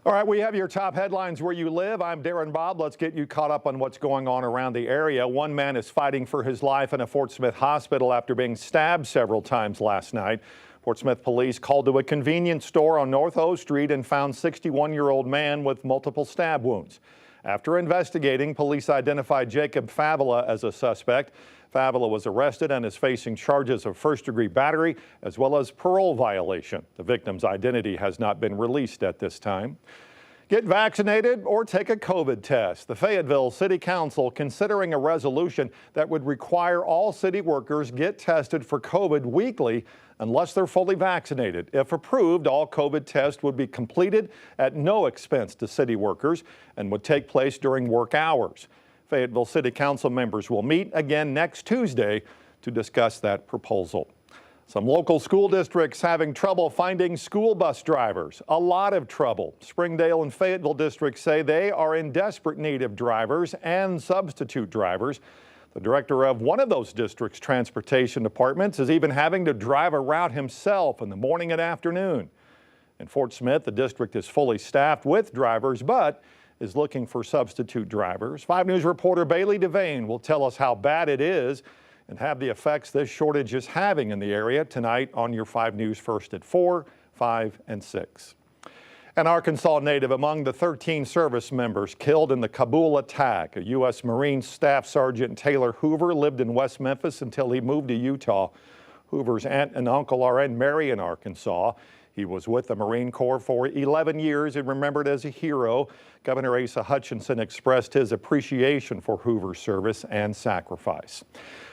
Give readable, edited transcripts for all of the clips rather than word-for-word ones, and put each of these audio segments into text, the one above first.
All right, we have your top headlines where you live. I'm Darren Bob. Let's get you caught up on what's going on around the area. One man is fighting for his life in a Fort Smith hospital after being stabbed several times last night. Fort Smith police called to a convenience store on North O Street and found 61-year-old man with multiple stab wounds. After investigating, police identified Jacob FAYETTEVILLE as a suspect. FAYETTEVILLE was arrested and is facing charges of first-degree battery as well as parole violation. The victim's identity has not been released at this time. Get vaccinated or take a COVID test. The Fayetteville City Council considering a resolution that would require all city workers get tested for COVID weekly unless they're fully vaccinated. If approved, all COVID tests would be completed at no expense to city workers and would take place during work hours. Fayetteville City Council members will meet again next Tuesday to discuss that proposal. Some local school districts having trouble finding school bus drivers. A lot of trouble. Springdale and Fayetteville districts say they are in desperate need of drivers and substitute drivers. The director of one of those districts' transportation departments is even having to drive a route himself in the morning and afternoon. In Fort Smith, the district is fully staffed with drivers, but is looking for substitute drivers. 5 News reporter Bailey Devane will tell us how bad it is and have the effects this shortage is having in the area tonight on your 5 News First at 4, 5, and 6. An Arkansas native among the 13 service members killed in the Kabul attack. A U.S. Marine Staff Sergeant Taylor Hoover lived in West Memphis until he moved to Utah. Hoover's aunt and uncle are in Marion, Arkansas. He was with the Marine Corps for 11 years and remembered as a hero. Governor Asa Hutchinson expressed his appreciation for Hoover's service and sacrifice.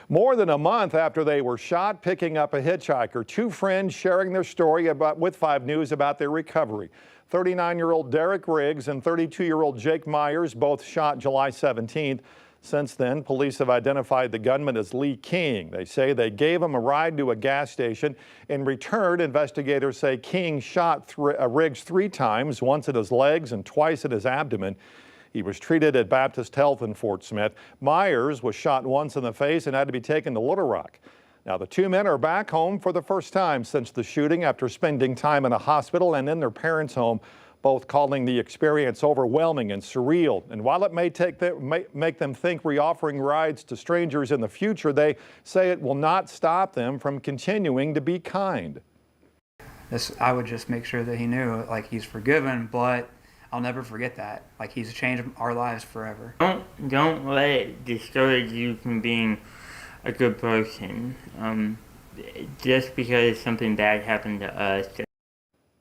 More than a month after they were shot picking up a hitchhiker, 2 friends sharing their story with 5 News about their recovery. 39-year-old Derek Riggs and 32-year-old Jake Myers, both shot July 17th. Since then, police have identified the gunman as Lee King. They say they gave him a ride to a gas station. In return, investigators say King shot Riggs 3 times, once at his legs and twice at his abdomen. He was treated at Baptist Health in Fort Smith. Myers was shot once in the face and had to be taken to Little Rock. Now, the 2 men are back home for the first time since the shooting after spending time in a hospital and in their parents' home, both calling the experience overwhelming and surreal. And while it may make them think reoffering rides to strangers in the future, they say it will not stop them from continuing to be kind. I would just make sure that he knew, like, he's forgiven, but I'll never forget that. Like, he's changed our lives forever. Don't let it discourage you from being a good person. Just because something bad happened to us.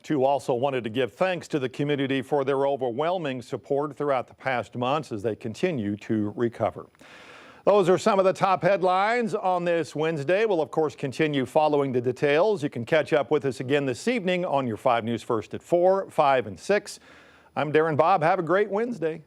2 also wanted to give thanks to the community for their overwhelming support throughout the past months as they continue to recover. Those are some of the top headlines on this Wednesday. We'll, of course, continue following the details. You can catch up with us again this evening on your 5 News First at 4, 5, and 6. I'm Darren Bob. Have a great Wednesday.